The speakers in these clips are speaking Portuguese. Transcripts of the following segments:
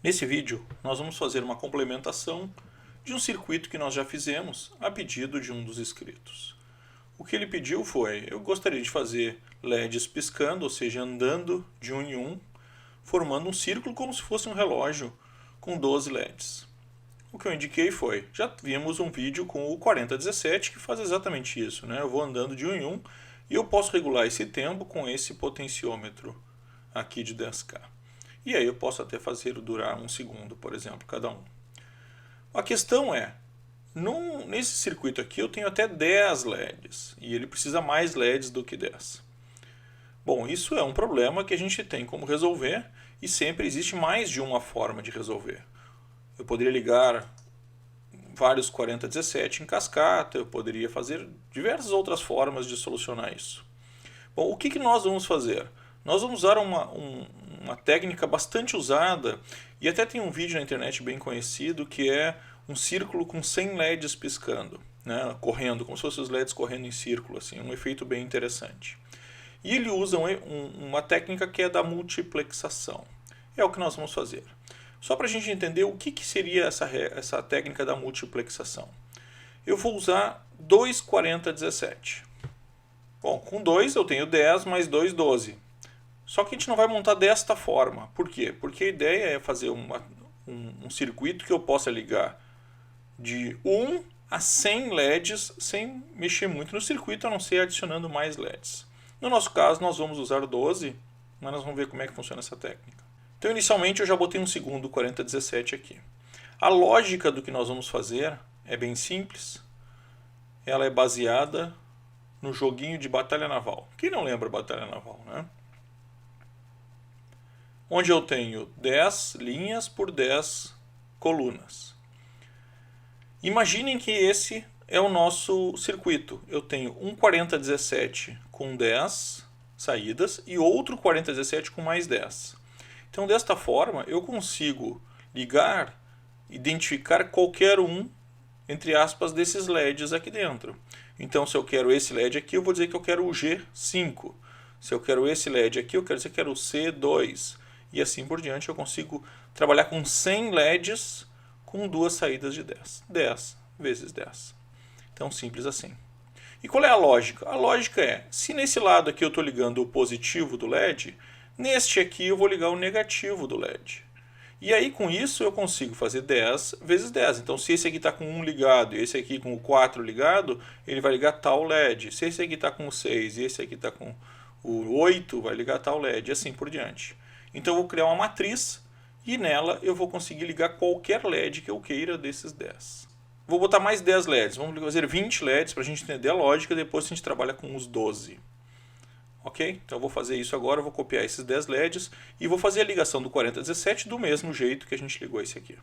Nesse vídeo, nós vamos fazer uma complementação de um circuito que nós já fizemos a pedido de um dos inscritos. O que ele pediu foi, eu gostaria de fazer LEDs piscando, ou seja, andando de um em um, formando um círculo como se fosse um relógio com 12 LEDs. O que eu indiquei foi, já vimos um vídeo com o 4017 que faz exatamente isso, né? Eu vou andando de um em um e eu posso regular esse tempo com esse potenciômetro aqui de 10K. E aí eu posso até fazer durar 1 segundo, por exemplo, cada um. A questão é, nesse circuito aqui eu tenho até 10 LEDs, e ele precisa mais LEDs do que 10. Bom, isso é um problema que a gente tem como resolver, e sempre existe mais de uma forma de resolver. Eu poderia ligar vários 4017 em cascata, eu poderia fazer diversas outras formas de solucionar isso. Bom, o que nós vamos fazer? Nós vamos usar uma técnica bastante usada, e até tem um vídeo na internet bem conhecido, que é um círculo com 100 LEDs piscando, né, correndo, como se fossem os LEDs correndo em círculo, assim, um efeito bem interessante. E ele usa uma técnica que é da multiplexação. É o que nós vamos fazer. Só para a gente entender o que seria essa técnica da multiplexação. Eu vou usar dois 4017. Bom, com 2 eu tenho 10 mais 2, 12. Só que a gente não vai montar desta forma. Por quê? Porque a ideia é fazer um circuito que eu possa ligar de 1 a 100 LEDs sem mexer muito no circuito, a não ser adicionando mais LEDs. No nosso caso, nós vamos usar 12, mas nós vamos ver como é que funciona essa técnica. Então, inicialmente, eu já botei um segundo 4017 aqui. A lógica do que nós vamos fazer é bem simples. Ela é baseada no joguinho de Batalha Naval. Quem não lembra Batalha Naval, né? Onde eu tenho 10 linhas por 10 colunas. Imaginem que esse é o nosso circuito. Eu tenho um 4017 com 10 saídas e outro 4017 com mais 10. Então, desta forma, eu consigo ligar, identificar qualquer um, entre aspas, desses LEDs aqui dentro. Então, se eu quero esse LED aqui, eu vou dizer que eu quero o G5. Se eu quero esse LED aqui, eu quero dizer que eu quero o C2. E assim por diante, eu consigo trabalhar com 100 LEDs com duas saídas de 10. 10 vezes 10. Então, simples assim. E qual é a lógica? A lógica é, se nesse lado aqui eu estou ligando o positivo do LED, neste aqui eu vou ligar o negativo do LED. E aí, com isso, eu consigo fazer 10 vezes 10. Então, se esse aqui está com 1 ligado e esse aqui com o 4 ligado, ele vai ligar tal LED. Se esse aqui está com o 6 e esse aqui está com o 8, vai ligar tal LED, e assim por diante. Então, eu vou criar uma matriz e nela eu vou conseguir ligar qualquer LED que eu queira desses 10. Vou botar mais 10 LEDs. Vamos fazer 20 LEDs para a gente entender a lógica. Depois a gente trabalha com os 12. Ok? Então eu vou fazer isso agora. Eu vou copiar esses 10 LEDs e vou fazer a ligação do 4017 do mesmo jeito que a gente ligou esse aqui.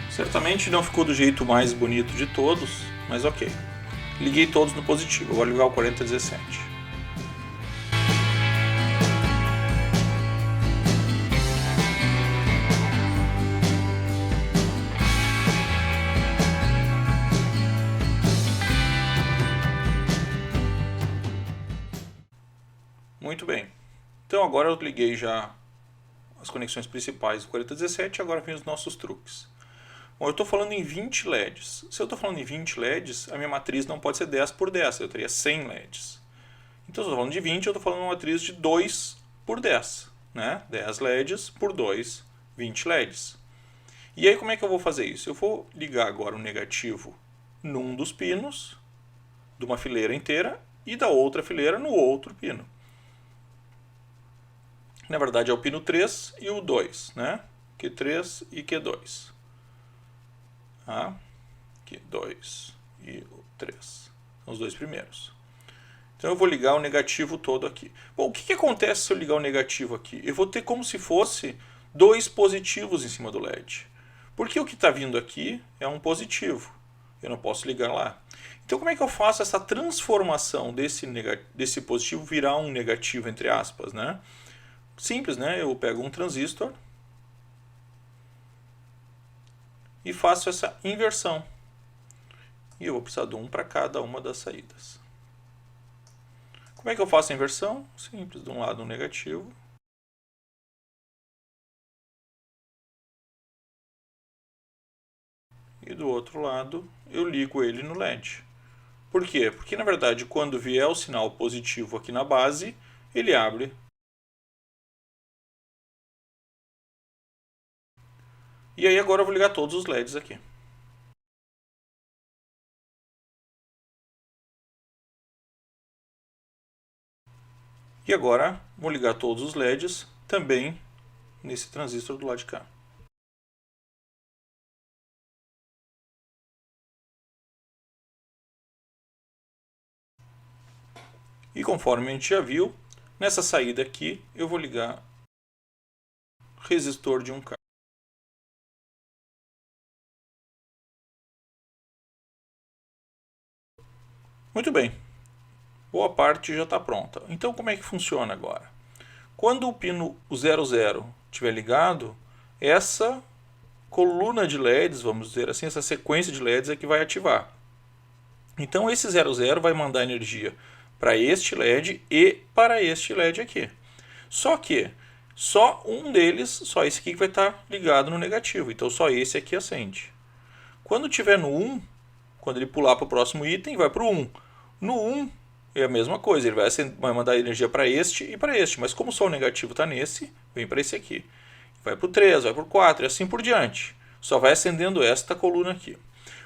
Certamente não ficou do jeito mais bonito de todos, mas ok. Liguei todos no positivo, agora ligar o 4017. Muito bem. Então agora eu liguei já as conexões principais do 4017 e agora vem os nossos truques. Bom, eu estou falando em 20 LEDs. Se eu estou falando em 20 LEDs, a minha matriz não pode ser 10 por 10, eu teria 100 LEDs. Então, se eu estou falando de 20, eu estou falando de uma matriz de 2 por 10. Né? 10 LEDs por 2, 20 LEDs. E aí, como é que eu vou fazer isso? Eu vou ligar agora o negativo num dos pinos, de uma fileira inteira, e da outra fileira no outro pino. Na verdade, é o pino 3 e o 2, né? Q3 e Q2. Q2 e o 3. São os dois primeiros. Então eu vou ligar o negativo todo aqui. Bom, o que acontece se eu ligar o negativo aqui? Eu vou ter como se fosse dois positivos em cima do LED. Porque o que está vindo aqui é um positivo. Eu não posso ligar lá. Então como é que eu faço essa transformação desse positivo virar um negativo, entre aspas, né? Simples, né? Eu pego um transistor e faço essa inversão. E eu vou precisar de um para cada uma das saídas. Como é que eu faço a inversão? Simples, de um lado um negativo. E do outro lado eu ligo ele no LED. Por quê? Porque na verdade quando vier o sinal positivo aqui na base, ele abre. E aí agora eu vou ligar todos os LEDs aqui. E agora vou ligar todos os LEDs também nesse transistor do lado de cá. E conforme a gente já viu, nessa saída aqui eu vou ligar resistor de 1K. Muito bem, boa parte já está pronta. Então como é que funciona agora? Quando o pino 00 estiver ligado, essa coluna de LEDs, vamos dizer assim, essa sequência de LEDs é que vai ativar. Então esse 00 vai mandar energia para este LED e para este LED aqui. Só que só um deles, só esse aqui que vai estar ligado no negativo. Então só esse aqui acende. Quando tiver no 1, quando ele pular para o próximo item, vai para o 1. No 1 é a mesma coisa, ele vai mandar energia para este e para este. Mas como só o negativo está nesse, vem para esse aqui. Vai para o 3, vai para o 4 e assim por diante. Só vai acendendo esta coluna aqui.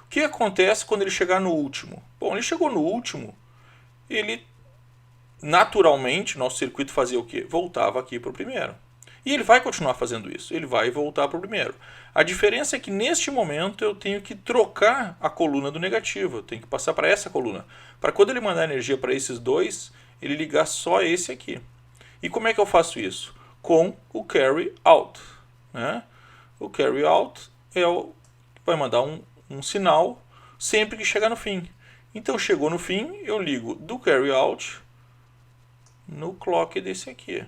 O que acontece quando ele chegar no último? Bom, ele chegou no último, ele naturalmente, nosso circuito fazia o quê? Voltava aqui para o primeiro. E ele vai continuar fazendo isso, ele vai voltar para o primeiro. A diferença é que neste momento eu tenho que trocar a coluna do negativo, eu tenho que passar para essa coluna. Para quando ele mandar energia para esses dois, ele ligar só esse aqui. E como é que eu faço isso? Com o carry out. Né? O carry out vai mandar um sinal sempre que chegar no fim. Então chegou no fim, eu ligo do carry out no clock desse aqui.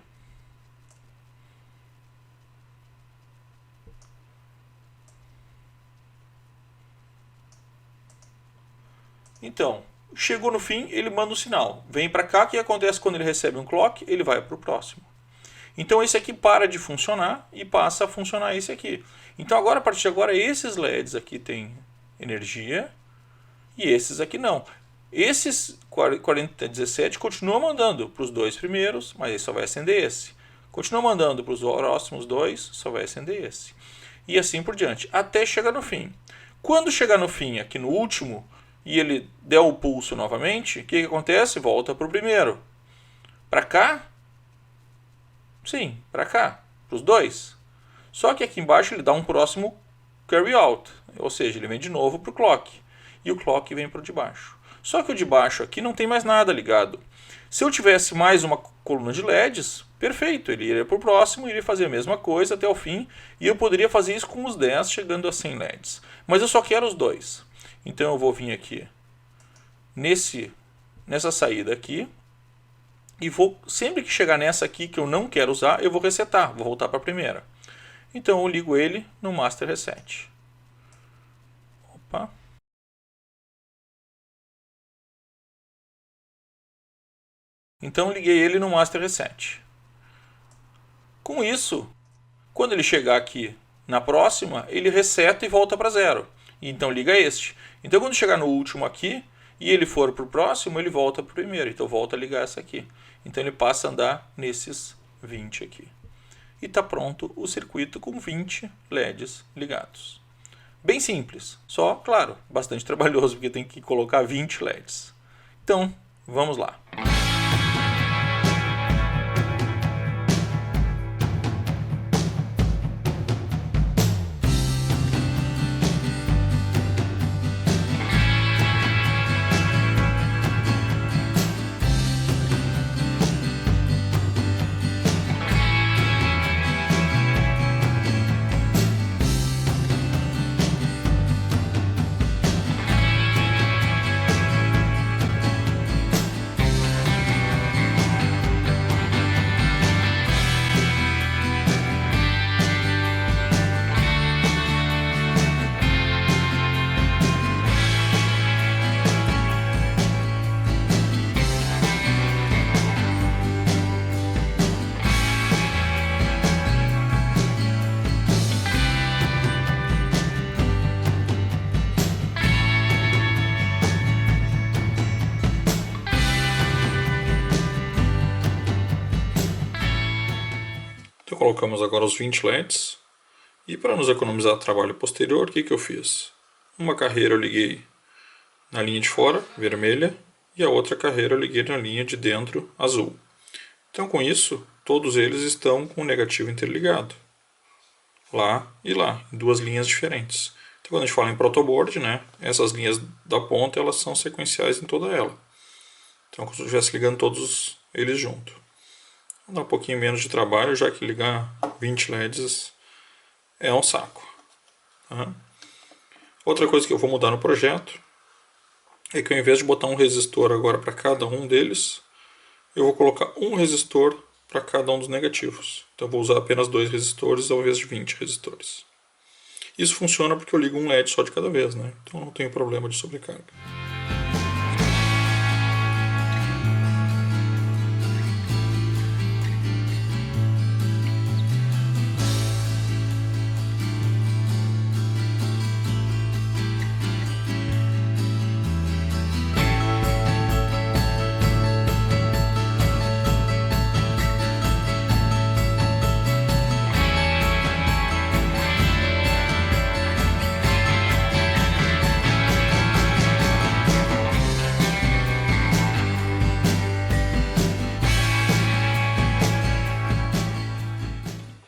Então, chegou no fim, ele manda um sinal. Vem para cá, o que acontece quando ele recebe um clock? Ele vai para o próximo. Então esse aqui para de funcionar e passa a funcionar esse aqui. Então agora, a partir de agora, esses LEDs aqui têm energia e esses aqui não. Esses 4017 continuam mandando para os dois primeiros, mas ele só vai acender esse. Continua mandando para os próximos dois, só vai acender esse. E assim por diante, até chegar no fim. Quando chegar no fim, aqui no último, e ele der o pulso novamente, o que acontece? Volta para o primeiro. Para cá? Sim, para cá. Para os dois. Só que aqui embaixo ele dá um próximo carry out. Ou seja, ele vem de novo para o clock. E o clock vem para o de baixo. Só que o de baixo aqui não tem mais nada ligado. Se eu tivesse mais uma coluna de LEDs, perfeito. Ele iria para o próximo, iria fazer a mesma coisa até o fim. E eu poderia fazer isso com os 10, chegando a 100 LEDs. Mas eu só quero os dois. Então eu vou vir aqui nessa saída aqui e vou, sempre que chegar nessa aqui que eu não quero usar, eu vou resetar, vou voltar para a primeira. Então eu ligo ele no Master Reset. Opa. Então liguei ele no Master Reset. Com isso, quando ele chegar aqui na próxima, ele reseta e volta para zero. Então liga este. Então quando chegar no último aqui e ele for para o próximo, ele volta para o primeiro. Então volta a ligar essa aqui. Então ele passa a andar nesses 20 aqui. E está pronto o circuito com 20 LEDs ligados. Bem simples, só, claro, bastante trabalhoso, porque tem que colocar 20 LEDs. Então, vamos lá. colocamos agora os 20 LEDs. E para nos economizar trabalho posterior, o que eu fiz? Uma carreira eu liguei na linha de fora, vermelha, e a outra carreira eu liguei na linha de dentro, azul. Então com isso, todos eles estão com o negativo interligado. Lá e lá, em duas linhas diferentes. Então quando a gente fala em protoboard, né, essas linhas da ponta elas são sequenciais em toda ela. Então como se eu estivesse ligando todos eles junto. Vou dar um pouquinho menos de trabalho, já que ligar 20 LEDs é um saco. Tá? Outra coisa que eu vou mudar no projeto é que ao invés de botar um resistor agora para cada um deles, eu vou colocar um resistor para cada um dos negativos. Então eu vou usar apenas 2 resistores ao invés de 20 resistores. Isso funciona porque eu ligo um LED só de cada vez, né? Então não tenho problema de sobrecarga.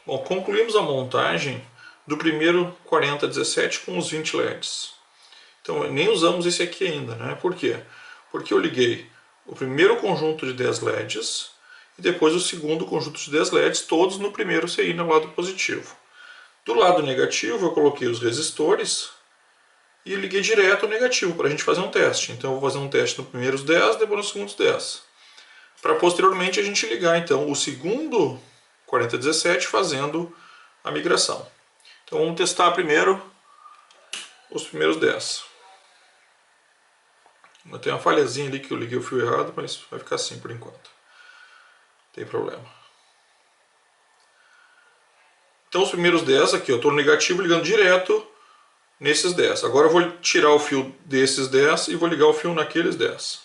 Bom, concluímos a montagem do primeiro 4017 com os 20 LEDs. Então nem usamos esse aqui ainda, né? Por quê? Porque eu liguei o primeiro conjunto de 10 LEDs e depois o segundo conjunto de 10 LEDs, todos no primeiro CI no lado positivo. Do lado negativo eu coloquei os resistores e liguei direto ao negativo para a gente fazer um teste. Então eu vou fazer um teste nos primeiros 10, depois nos segundos 10. Para posteriormente a gente ligar então o segundo 4017 fazendo a migração. Então vamos testar primeiro os primeiros 10. Eu tenho uma falhazinha ali que eu liguei o fio errado, mas vai ficar assim por enquanto. Não tem problema. Então os primeiros 10 aqui, eu estou no negativo ligando direto nesses 10. Agora eu vou tirar o fio desses 10 e vou ligar o fio naqueles 10.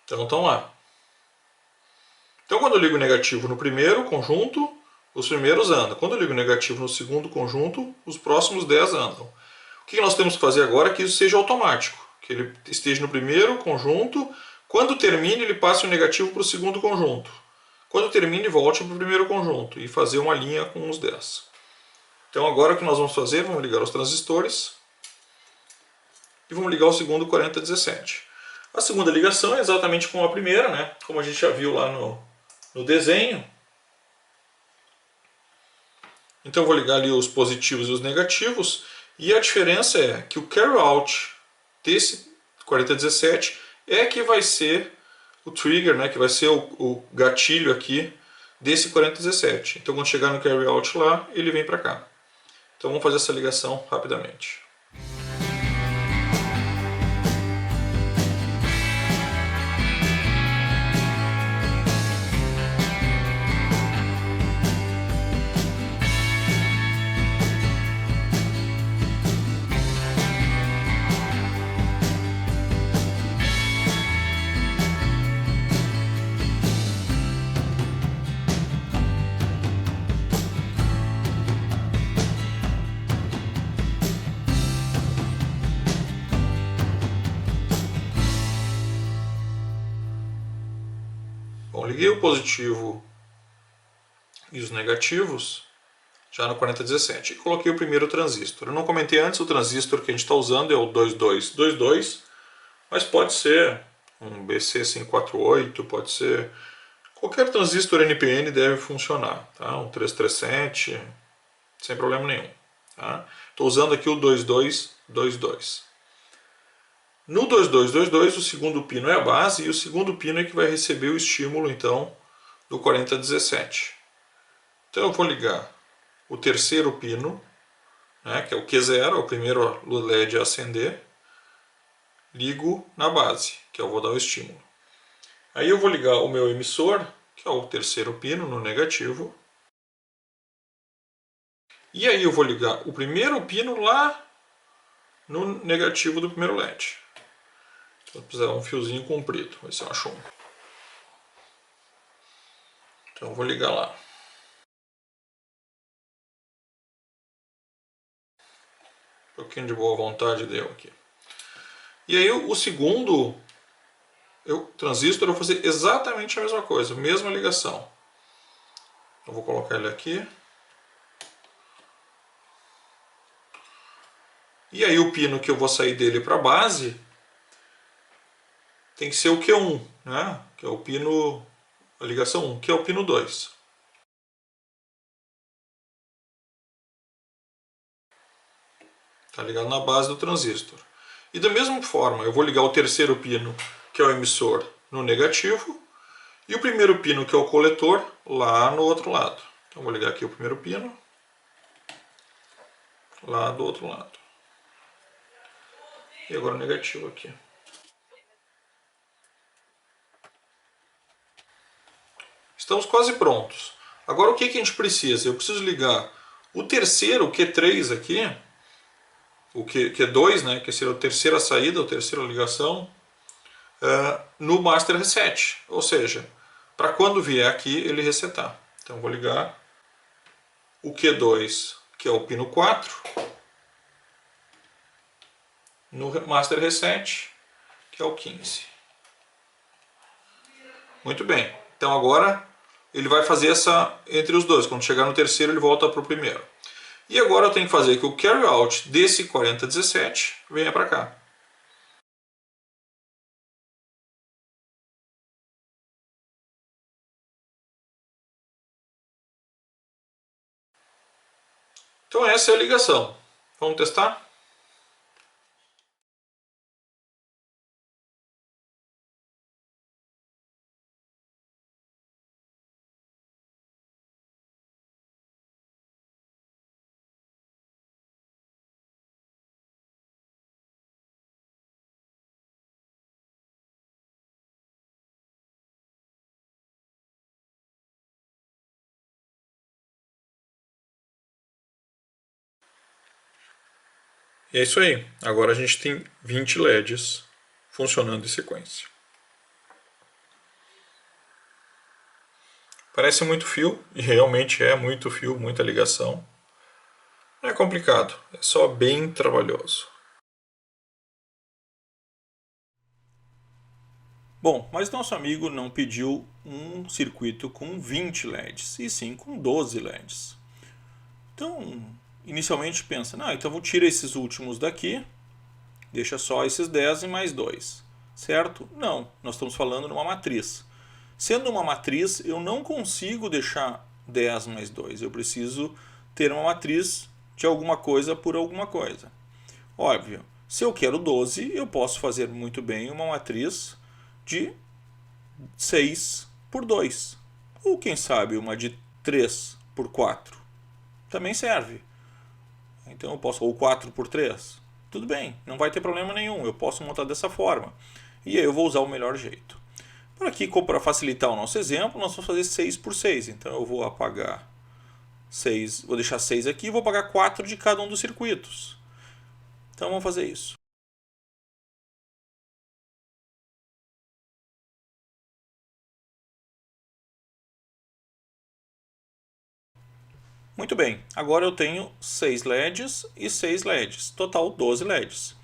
Então estão lá. Então quando eu ligo o negativo no primeiro conjunto, os primeiros andam. Quando eu ligo o negativo no segundo conjunto, os próximos 10 andam. O que nós temos que fazer agora é que isso seja automático. Que ele esteja no primeiro conjunto, quando termine ele passe o negativo para o segundo conjunto. Quando termine volte para o primeiro conjunto e fazer uma linha com os 10. Então agora o que nós vamos fazer? Vamos ligar os transistores e vamos ligar o segundo 4017. A segunda ligação é exatamente como a primeira, né? Como a gente já viu lá no desenho. Então eu vou ligar ali os positivos e os negativos. E a diferença é que o carry out desse 4017 é que vai ser o trigger, né? Que vai ser o gatilho aqui desse 4017. Então quando chegar no carry out lá, ele vem para cá. Então vamos fazer essa ligação rapidamente. Bom, liguei o positivo e os negativos já no 4017 e coloquei o primeiro transistor. Eu não comentei antes, o transistor que a gente está usando é o 2222, mas pode ser um BC548, pode ser qualquer transistor NPN deve funcionar, tá? Um 337, sem problema nenhum. Tá? Estou usando aqui o 2222. No 2222 o segundo pino é a base e o segundo pino é que vai receber o estímulo então do 4017. Então eu vou ligar o terceiro pino, né, que é o Q0, é o primeiro LED a acender, ligo na base, que eu vou dar o estímulo. Aí eu vou ligar o meu emissor, que é o terceiro pino no negativo, e aí eu vou ligar o primeiro pino lá no negativo do primeiro LED. Vou precisar de um fiozinho comprido, vai ser uma chumbo. Então eu vou ligar lá. Um pouquinho de boa vontade deu aqui. E aí o segundo transistor eu vou fazer exatamente a mesma coisa, mesma ligação. Eu vou colocar ele aqui. E aí o pino que eu vou sair dele para a base tem que ser o Q1, né? Que é o pino, a ligação 1, que é o pino 2. Está ligado na base do transistor. E da mesma forma, eu vou ligar o terceiro pino, que é o emissor, no negativo, e o primeiro pino, que é o coletor, lá no outro lado. Então vou ligar aqui o primeiro pino, lá do outro lado. E agora o negativo aqui. Estamos quase prontos. Agora o que a gente precisa? Eu preciso ligar o terceiro, o Q3 aqui, o Q2, né, que seria a terceira saída, a terceira ligação, no Master Reset. Ou seja, para quando vier aqui ele resetar. Então vou ligar o Q2, que é o pino 4, no Master Reset, que é o 15. Muito bem. Então agora ele vai fazer essa entre os dois. Quando chegar no terceiro ele volta para o primeiro. E agora eu tenho que fazer que o carry out desse 4017 venha para cá. Então essa é a ligação. Vamos testar? E é isso aí. Agora a gente tem 20 LEDs funcionando em sequência. Parece muito fio, e realmente é muito fio, muita ligação. Não é complicado, é só bem trabalhoso. Bom, mas nosso amigo não pediu um circuito com 20 LEDs, e sim com 12 LEDs. Então, inicialmente pensa, não, então vou tirar esses últimos daqui, deixa só esses 10 e mais 2, certo? Não, nós estamos falando numa matriz. Sendo uma matriz, eu não consigo deixar 10 mais 2, eu preciso ter uma matriz de alguma coisa por alguma coisa. Óbvio, se eu quero 12, eu posso fazer muito bem uma matriz de 6 por 2, ou quem sabe uma de 3 por 4. Também serve. Então eu posso, ou 4 por 3. Tudo bem, não vai ter problema nenhum, eu posso montar dessa forma. E aí eu vou usar o melhor jeito. Por aqui, para facilitar o nosso exemplo, nós vamos fazer 6 por 6. Então eu vou apagar 6, vou deixar 6 aqui e vou apagar 4 de cada um dos circuitos. Então vamos fazer isso. Muito bem, agora eu tenho 6 LEDs e 6 LEDs, total 12 LEDs.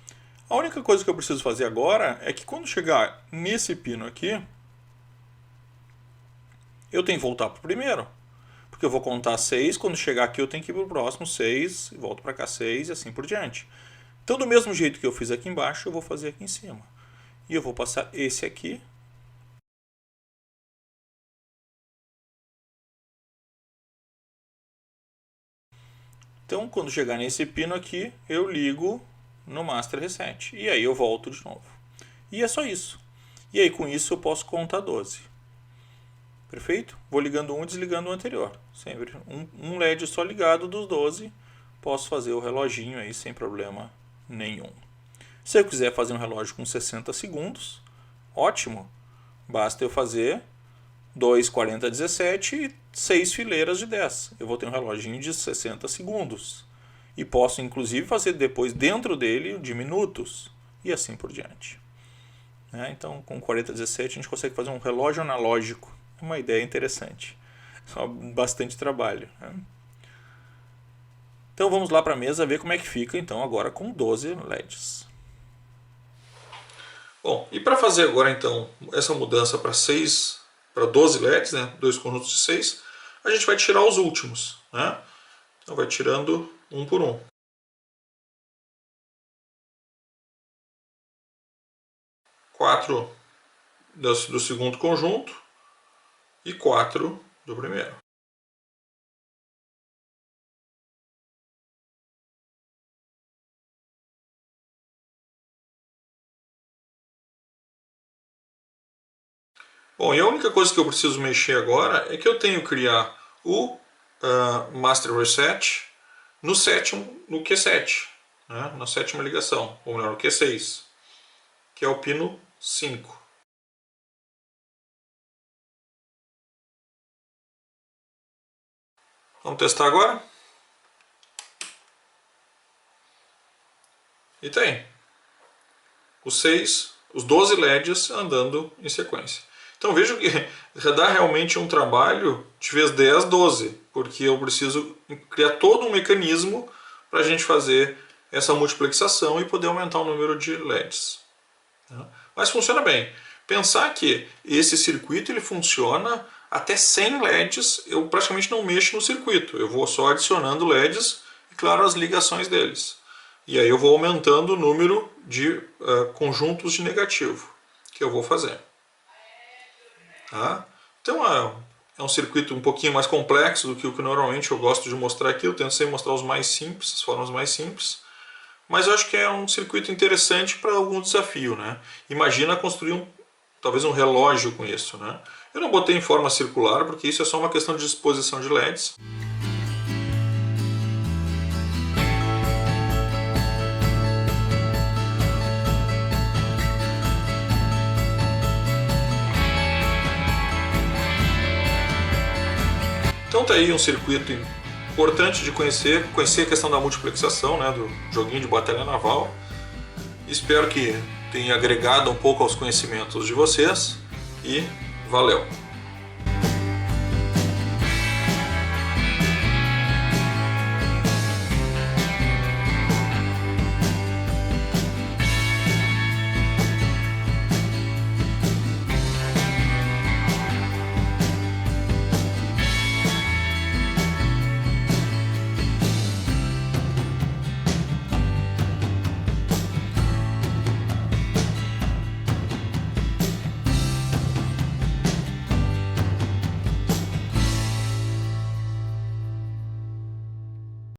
A única coisa que eu preciso fazer agora é que quando chegar nesse pino aqui, eu tenho que voltar para o primeiro. Porque eu vou contar 6, quando chegar aqui eu tenho que ir para o próximo 6, volto para cá 6 e assim por diante. Então do mesmo jeito que eu fiz aqui embaixo, eu vou fazer aqui em cima. E eu vou passar esse aqui. Então quando chegar nesse pino aqui, eu ligo no Master Reset. E aí eu volto de novo. E é só isso. E aí com isso eu posso contar 12. Perfeito? Vou ligando um e desligando o anterior. Sempre um LED só ligado dos 12. Posso fazer o reloginho aí sem problema nenhum. Se eu quiser fazer um relógio com 60 segundos, ótimo. Basta eu fazer 2 40 17 e 6 fileiras de 10. Eu vou ter um reloginho de 60 segundos. E posso inclusive fazer depois dentro dele de minutos. E assim por diante. Então com 40 17 a gente consegue fazer um relógio analógico. Uma ideia interessante. bastante trabalho, né? Então vamos lá para a mesa ver como é que fica então agora com 12 LEDs. Bom, e para fazer agora então essa mudança para 12 LEDs, né, dois conjuntos de 6, a gente vai tirar os últimos, né? Então vai tirando um por um. Quatro do segundo conjunto e 4 do primeiro. Bom, e a única coisa que eu preciso mexer agora é que eu tenho que criar o Master Reset no Q7, né, na sétima ligação, ou melhor, no Q6, que é o pino 5. Vamos testar agora? E tem os 12 LEDs andando em sequência. Então veja que dá realmente um trabalho de vezes 10, 12, porque eu preciso criar todo um mecanismo para a gente fazer essa multiplexação e poder aumentar o número de LEDs. Mas funciona bem. Pensar que esse circuito ele funciona até 100 LEDs, eu praticamente não mexo no circuito, eu vou só adicionando LEDs e, claro, as ligações deles. E aí eu vou aumentando o número de conjuntos de negativo que eu vou fazer. Tá? Então é um circuito um pouquinho mais complexo do que o que normalmente eu gosto de mostrar aqui. Eu tento sempre mostrar os mais simples, as formas mais simples. Mas eu acho que é um circuito interessante para algum desafio, né? Imagina construir talvez um relógio com isso, né? Eu não botei em forma circular porque isso é só uma questão de disposição de LEDs. Então tá aí um circuito importante de conhecer a questão da multiplexação, né, do joguinho de batalha naval. Espero que tenha agregado um pouco aos conhecimentos de vocês e valeu!